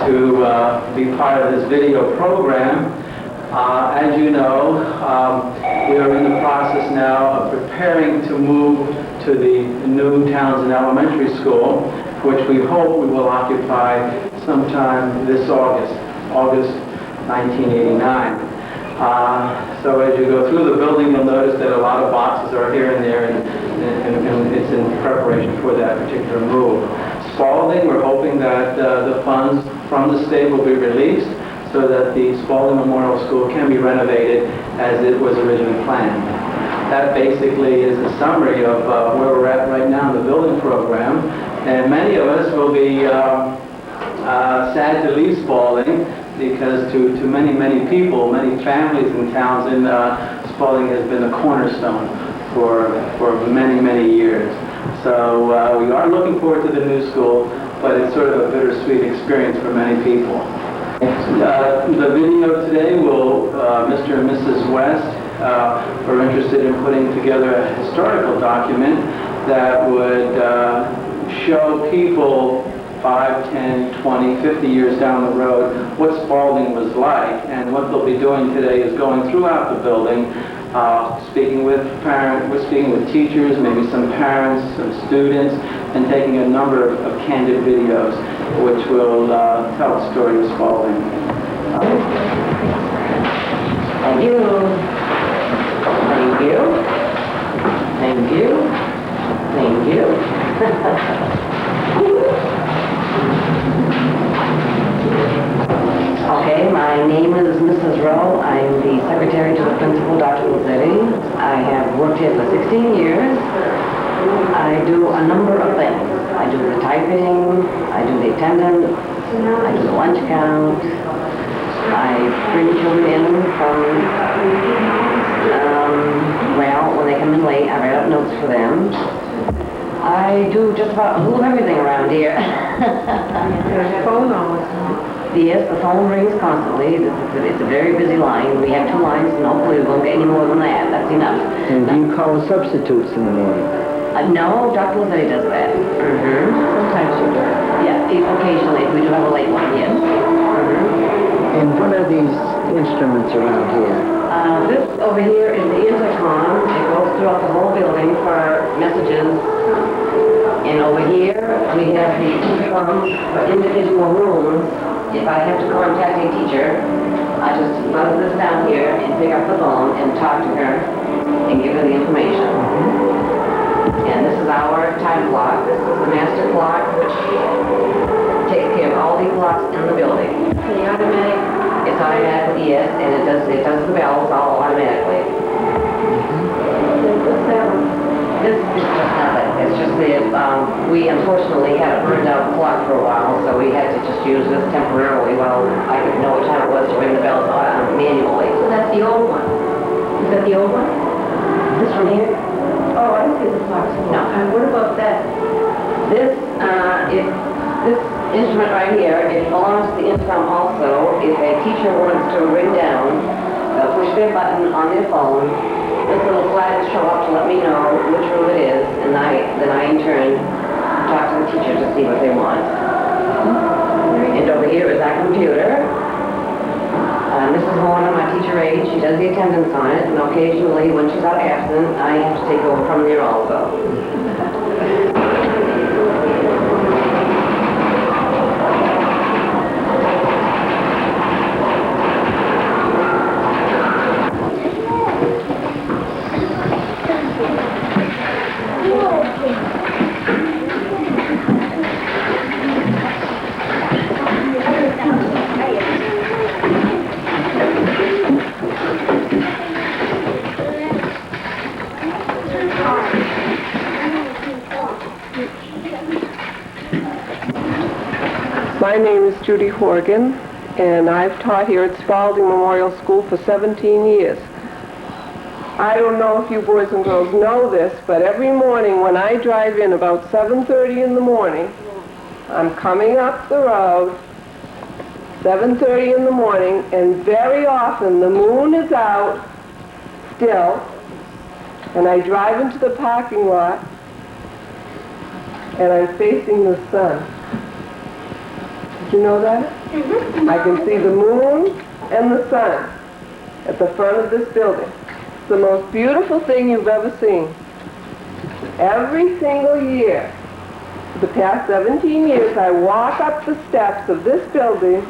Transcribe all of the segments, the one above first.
to be part of this video program. As you know, we are in the process now of preparing to move to the new Townsend Elementary School, which we hope we will occupy sometime this August 1989. So as you go through the building, you'll notice that a lot of boxes are here and there, and it's in preparation for that particular move. Spaulding, we're hoping that the funds from the state will be released so that the Spaulding Memorial School can be renovated as it was originally planned. That basically is the summary of where we're at right now in the building program. And many of us will be sad to leave Spaulding, because to many people, many families in Townsend, Spaulding has been a cornerstone for many years. So we are looking forward to the new school, but it's sort of a bittersweet experience for many people. The video today will, Mr. and Mrs. West are interested in putting together a historical document that would show people 5, 10, 20, 50 years down the road what Spaulding was like. And what they'll be doing today is going throughout the building, speaking with teachers, maybe some parents, some students, and taking a number of candid videos which will tell the story of Spaulding. Thank you. Thank you. Thank you. Thank you. Okay, my name is Mrs. Rowe. I'm the secretary to the principal, Dr. Lazzetti. I have worked here for 16 years. I do a number of things. I do the typing, I do the attendance, I do the lunch count, I bring children in from, well, when they come in late, I write up notes for them. I do just about a little of everything around here. There's a phone always. Yes, the phone rings constantly. It's a very busy line. We have 2 lines, and hopefully we won't get any more than that. That's enough. And do you call substitutes in the morning? No, Dr. Lazzetti does that. Sometimes you do. Yeah, occasionally, if we do have a late one, yes. And what are these instruments around here? This over here is the intercom. It goes throughout the whole building for messages. And over here, we have the intercom for individual rooms. If I have to contact a teacher, I just buzz this down here and pick up the phone and talk to her and give her the information. And this is our time clock. This is the master clock, which takes care of all the clocks in the building. The automatic. It's automatic, yes, and it does the bells all automatically. What's that one? This is just nothing. It's just we unfortunately had a burned out clock for a while, so we had to just use this temporarily while I could know what time it was to ring the bells manually. So that's the old one. Is that the old one? This one here? Oh, I see the clock. No. And what about that? This instrument right here, it belongs to the intercom also. If a teacher wants to ring down, they'll push their button on their phone. This little flag will show up to let me know which room it is, and then I in turn talk to the teacher to see what they want. And over here is our computer. Mrs. Horner, my teacher aide, she does the attendance on it, and occasionally when she's out absent, I have to take over from there also. My name is Judy Horgan, and I've taught here at Spaulding Memorial School for 17 years. I don't know if you boys and girls know this, but every morning when I drive in about 7:30 in the morning, I'm coming up the road, 7:30 in the morning, and very often the moon is out still, and I drive into the parking lot, and I'm facing the sun. Did you know that? I can see the moon and the sun at the front of this building. It's the most beautiful thing you've ever seen. Every single year, for the past 17 years, I walk up the steps of this building,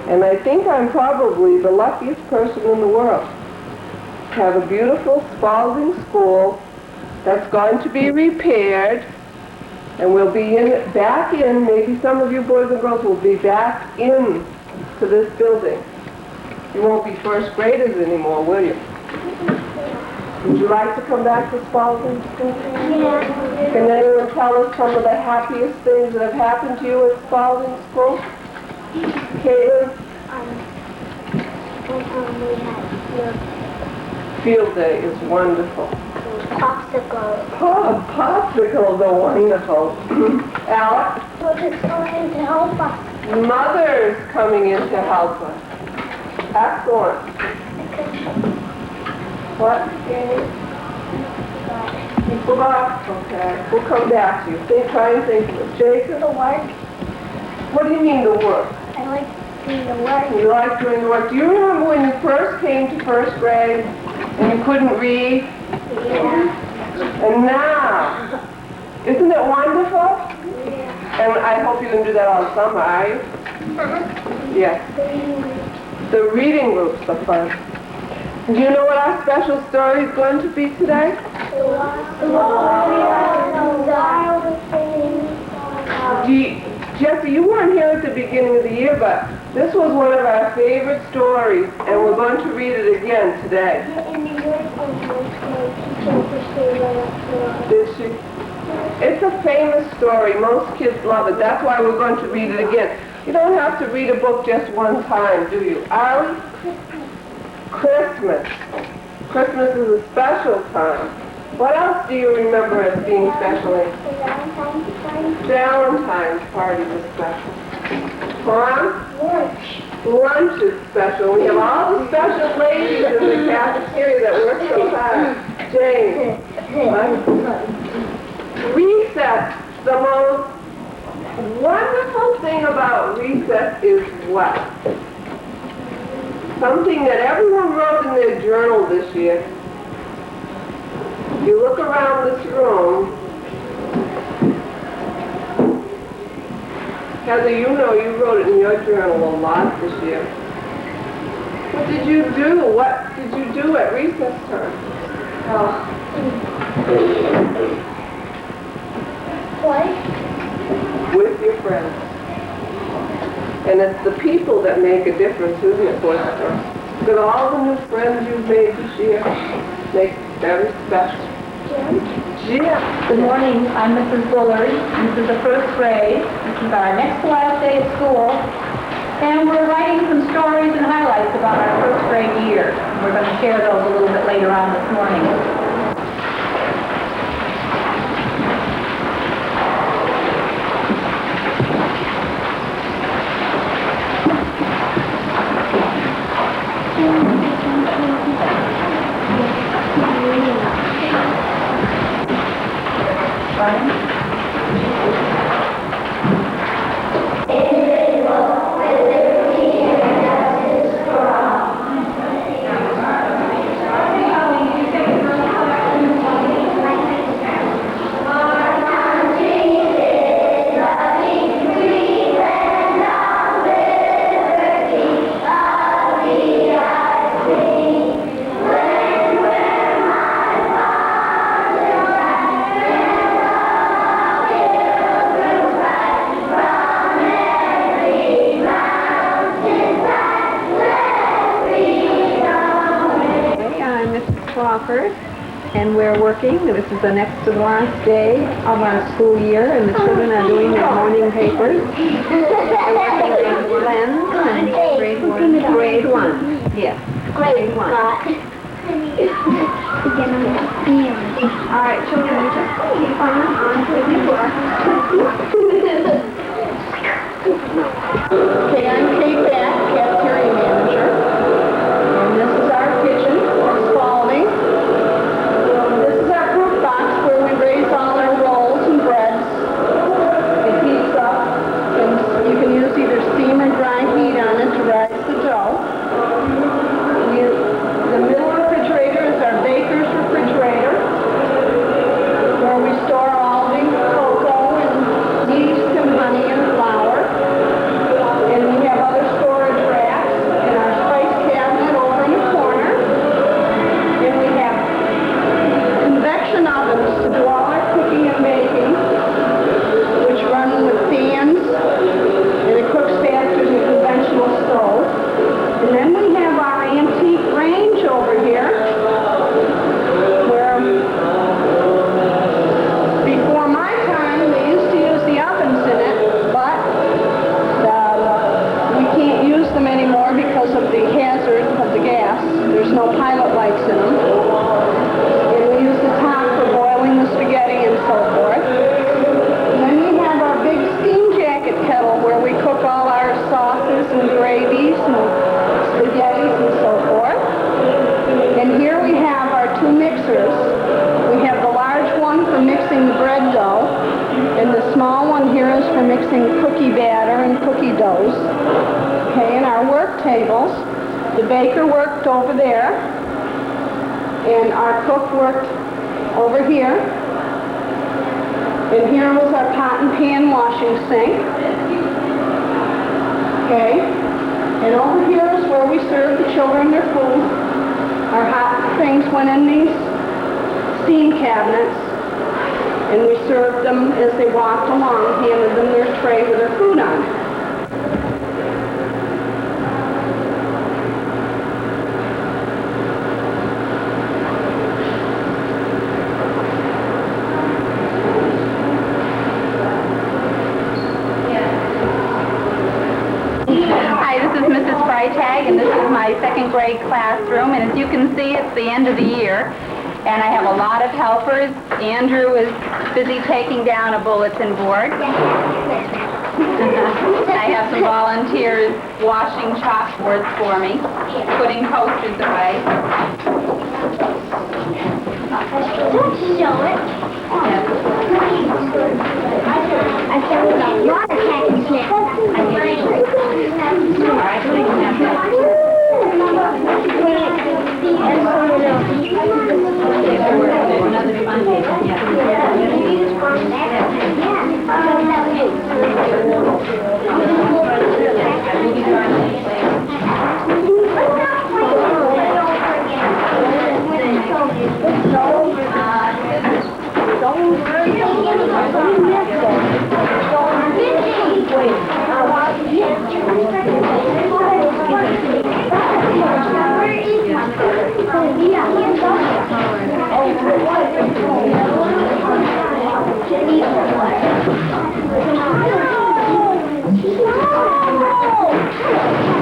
and I think I'm probably the luckiest person in the world. Have a beautiful Spaulding school that's going to be repaired, and we'll be back in, maybe some of you boys and girls will be back in to this building. You won't be first graders anymore, will you? Would you like to come back to Spaulding School? Yeah. Can anyone tell us some of the happiest things that have happened to you at Spaulding School? Caitlin? We had Field day is wonderful. popsicles. Popsicles are wonderful. Alex? We're just going to help us. Mother's coming in to help us. Excellent. What? You forgot? Okay. We'll come back to you. Try and think of it. Jacob? The work. What do you mean the work? I like doing the work. You like doing the work. Do you remember when you first came to first grade and you couldn't read? Yeah. And now, isn't it wonderful? Yeah. And I hope you can do that all summer, are you? Yes. The reading groups are fun. Do you know what our special story is going to be today? Jeffrey, you weren't here at the beginning of the year, but this was one of our favorite stories, and we're going to read it again today. Did she? It's a famous story. Most kids love it. That's why we're going to read it again. You don't have to read a book just one time, do you? Allie? Christmas. Christmas is a special time. What else do you remember as being special? Valentine's party was special. Huh? Lunch is special. We have all the special ladies in the cafeteria that work so hard. Jane. What? Recess. The most wonderful thing about recess is what? Something that everyone wrote in their journal this year. You look around this room. Heather, you know you wrote it in your journal a lot this year. What did you do? What did you do at recess time? Play? With your friends. And it's the people that make a difference, isn't it, boys and girls? Look at all the new friends you've made this year. Make it very special. Jim. Good morning, I'm Mrs. Bullard. This is the first grade. This is our next to last day at school. And we're writing some stories and highlights about our first grade year. We're going to share those a little bit later on this morning. And we're working. This is the next to the last day of our school year, and the children are doing their morning papers. They're working on blends and grade one. Grade one. Yes. Grade one. All right, children, you just keep on with your work. Okay, I'm Kate Beck, cafeteria manager. And this is our kitchen, Spaulding. This is our fruit box where we raise all our rolls and breads. It heats up, and you can use either steam or dry heat we have our two mixers. We have the large one for mixing the bread dough, and the small one here is for mixing cookie batter and cookie doughs. Okay, and our work tables, the baker worked over there, and our cook worked over here. And here was our pot and pan washing sink. Okay, and over here is where we serve the children their food. Our hot things went in these steam cabinets, and we served them as they walked along, handed them their tray with their food on. Hi, this is Mrs. Freitag, and this is my second grade classroom, and as you can see, it's the end of the year, and I have a lot of helpers. Andrew is busy taking down a bulletin board. I have some volunteers washing chalkboards for me, putting posters away. Show it. I found a lot of packets here.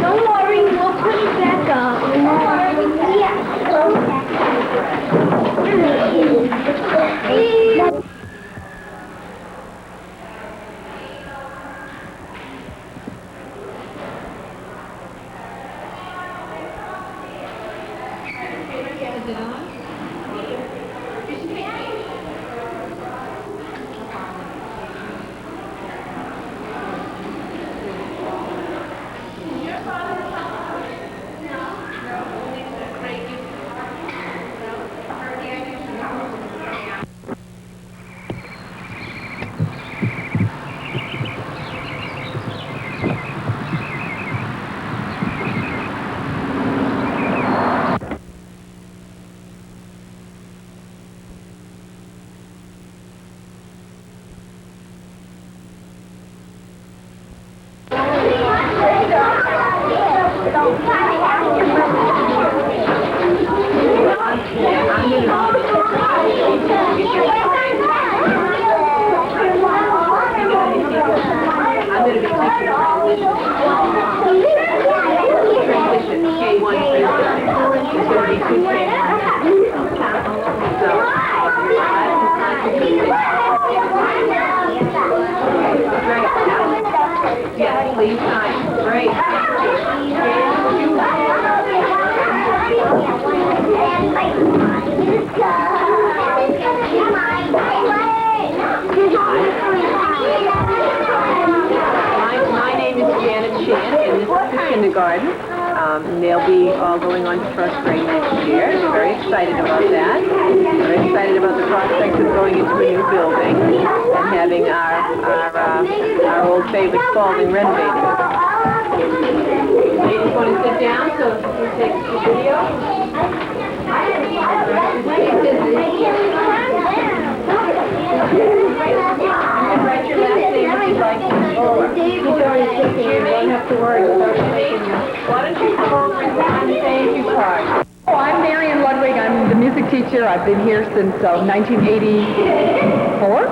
Don't worry, we'll put it back up. Yes, please sign. Great. My name is Janet Shan, and this is the kindergarten. They'll be all going on to first grade next year. Very excited about that. Very excited about the prospect of going into a new building and having our old favorite Spaulding renovated. Ladies want to sit down so you can take the video? Write your last name if you'd like to. He's already taken it. You don't have to worry about taking you. Why don't you come over and sign the thank you card? Oh, I'm Marion Ludwig. I'm the music teacher. I've been here since 1984,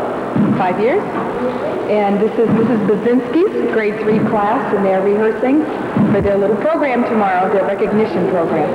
5 years. And this is Mrs. Bazinski's grade 3 class, and they're rehearsing for their little program tomorrow, their recognition program.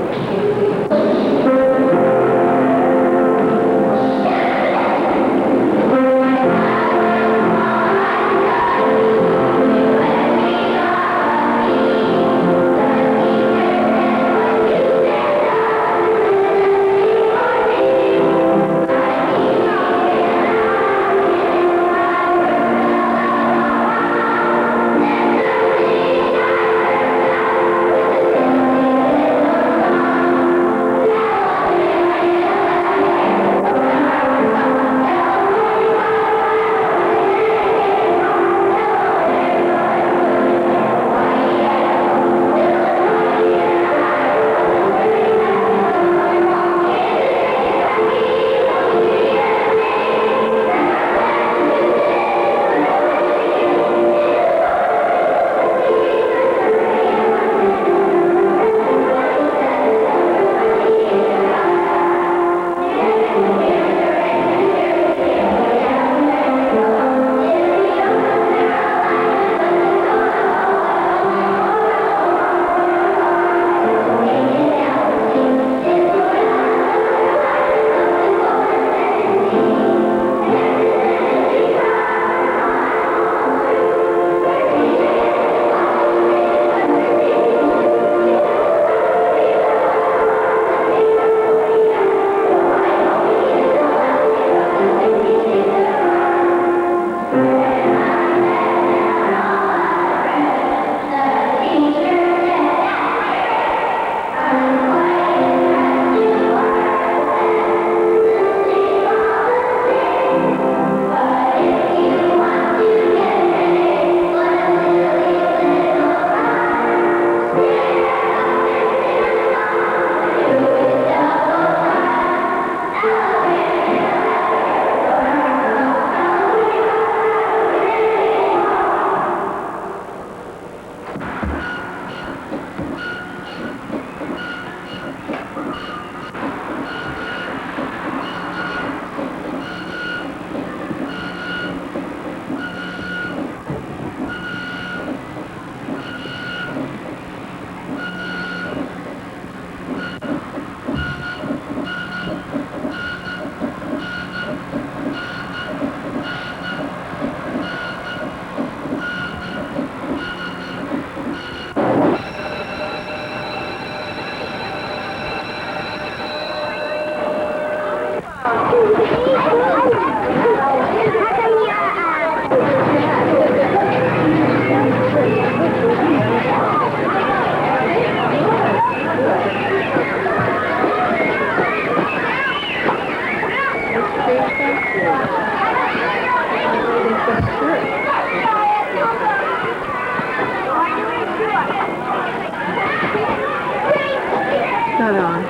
Not on.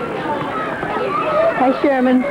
Hi, Sherman.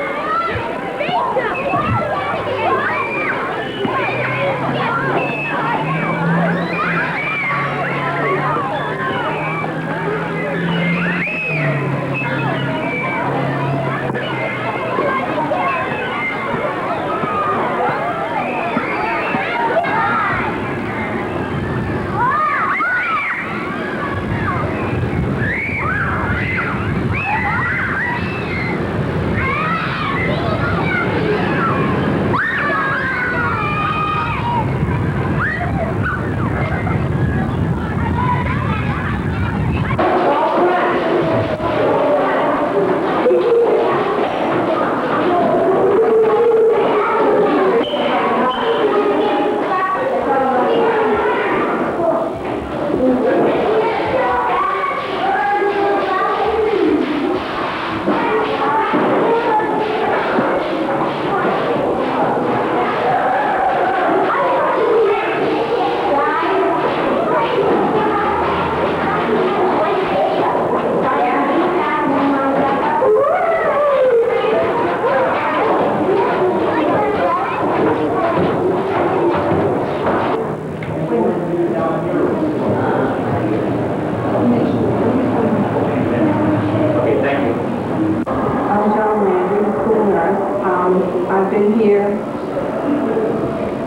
I've been here,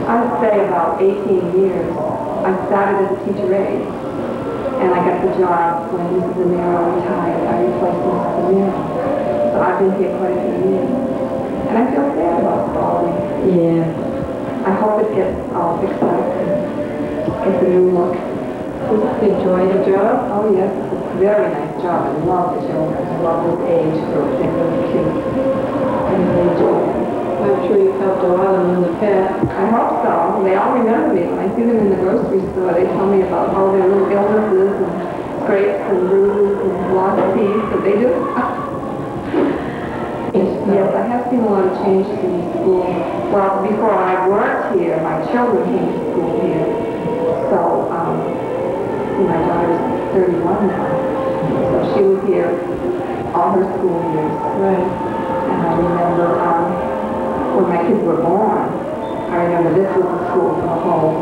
I'd say about 18 years. I started as a teacher aide, and I got the job when Mrs. Zamiro retired. I replaced Mrs. Zamiro. So I've been here quite a few years. And I feel sad about Spaulding. Yeah. I hope it gets all fixed up and gets a new look. You enjoy the job? Oh yes, it's a very nice job. I love the children. I love this age group. They're really cute. I really enjoy it. I'm sure you've helped a lot of them in the past. I hope so. They all remember me. When I see them in the grocery store, they tell me about all their little illnesses and scrapes and bruises and lost teeth, but they do. Yes, I have seen a lot of changes in the school. Well, before I worked here, my children came to school here. So, my daughter's 31 now. So she was here all her school years. Right. And I remember when my kids were born, I remember this was the school for the whole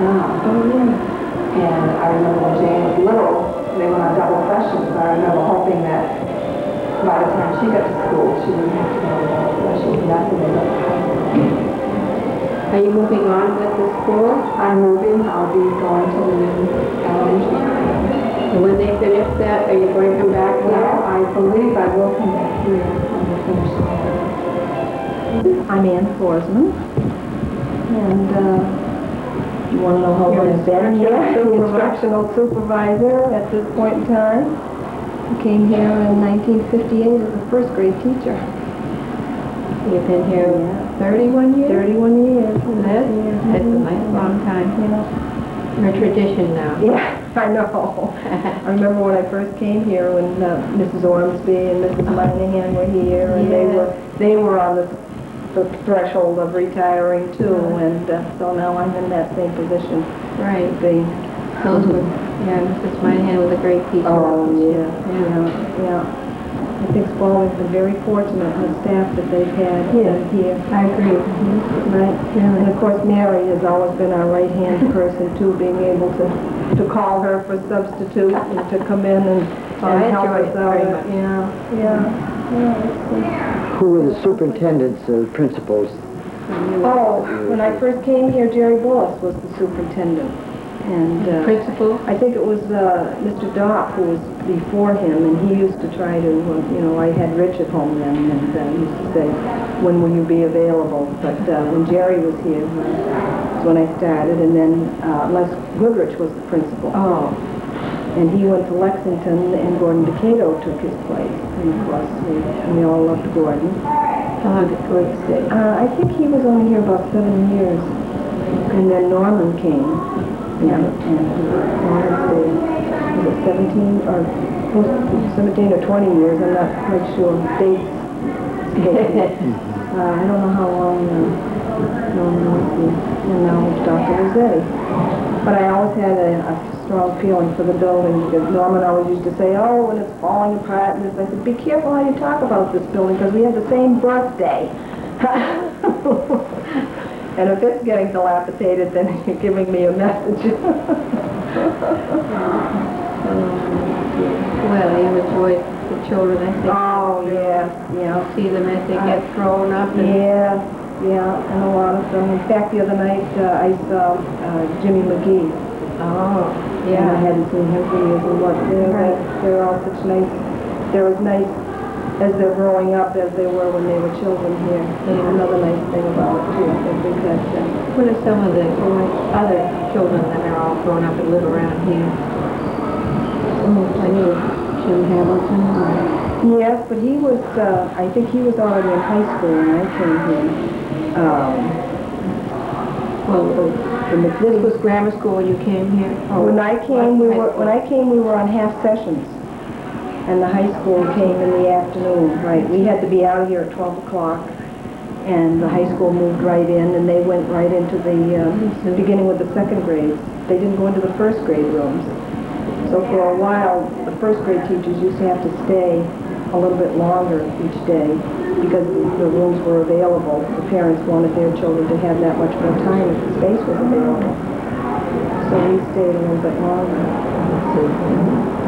town. Oh, yeah. And I remember when Jane was little, they went on double sessions. I remember hoping that by the time she got to school, she wouldn't have to go on double sessions. And that's when they went to high school. Are you moving on with the school? I'm moving. I'll be going to the new elementary school. And when they finish that, are you going to come back Well, here? I believe I will come back here when we finish school. I'm Ann Forsman. And, You want to know how long I've been here? Instructional supervisor At this point in time, I came here in 1958 as a first grade teacher. You've been here 31 years? 31 years. That's a nice long time. Yeah. You're a tradition now. Yeah, I know. I remember when I first came here when Mrs. Ormsby and Mrs. Moynihan were here, and they were on the threshold of retiring too, and so now I'm in that same position. Right. Being, Those were, yeah, Mrs. Moynihan was a great teacher. oh yeah, yeah, yeah. I think Spaulding's been very fortunate in the staff that they've had here. I agree. Right. Yeah. And of course, Mary has always been our right-hand person too, being able to call her for substitute and to come in and help us out. Yeah. Who were the superintendents or principals? Oh, when I first came here, Jerry Bullis was the superintendent. And Principal? I think it was Mr. Dopp who was before him, and he used to try to, I had Rich at home then, and he used to say, when will you be available? But when Jerry was here, was when I started, and then Les Goodrich was the principal. Oh. And he went to Lexington, and Gordon Decato took his place. And of course, we all loved Gordon. How long did Gordon stay? I think he was only here about 7 years. And then Norman came. And Norman stayed, was it 17 or 17 or 20 years? I'm not quite sure. Dates. I don't know how long Norman was here. And now it's Dr. Rossetti. But I always had a strong feeling for the building because Norman always used to say, oh, when it's falling apart, and I said, be careful how you talk about this building because we have the same birthday. And if it's getting dilapidated, then you're giving me a message. Well, you enjoy the children, I think. Oh, yeah. See them as they get grown up. And Yeah, and a lot of them. In fact, the other night I saw Jimmy McGee. Oh, And I hadn't seen him for years. And what they're all such nice. They're as nice as they're growing up as they were when they were children here. That's another nice thing about it too. I think that. what are some of the other children that are all grown up and live around here? Like Jim Hamilton? Yes, but he was. I think he was already in high school when I came here. This was grammar school when you came here? When I came, we were on half sessions, and the high school came in the afternoon. Right, we had to be out of here at 12 o'clock, and the high school moved right in, and they went right into the beginning with the second grades. They didn't go into the first grade rooms. So for a while, the first grade teachers used to have to stay a little bit longer each day because the rooms were available. The parents wanted their children to have that much more time if the space was available. So we stayed a little bit longer.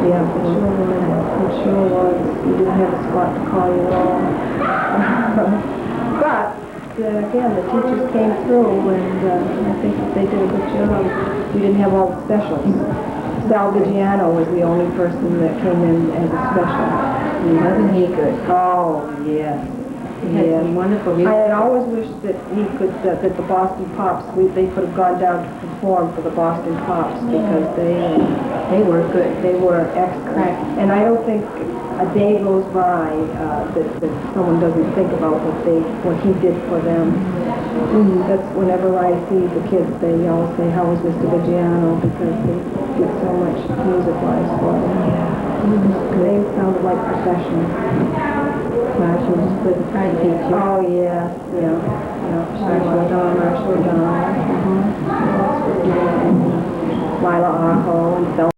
Yeah, it sure was. You didn't have a spot to call your own. But, again, the teachers came through and I think that they did a good job. We didn't have all the specials. Sal Vigiano was the only person that came in as a special. Wasn't he good? Oh, yes. He had some wonderful music. I had always wished that he could, that the Boston Pops, they could have gone down to perform for the Boston Pops because they were good. They were excellent. And I don't think a day goes by that someone doesn't think about what he did for them. That's whenever I see the kids, they always say, how was Mr. Vigiano? Because they did so much music-wise for them. They sounded like professionals. Marshall was good to try to teach you. Oh, yeah. Marshall O'Donnell. Lila Aho and Phil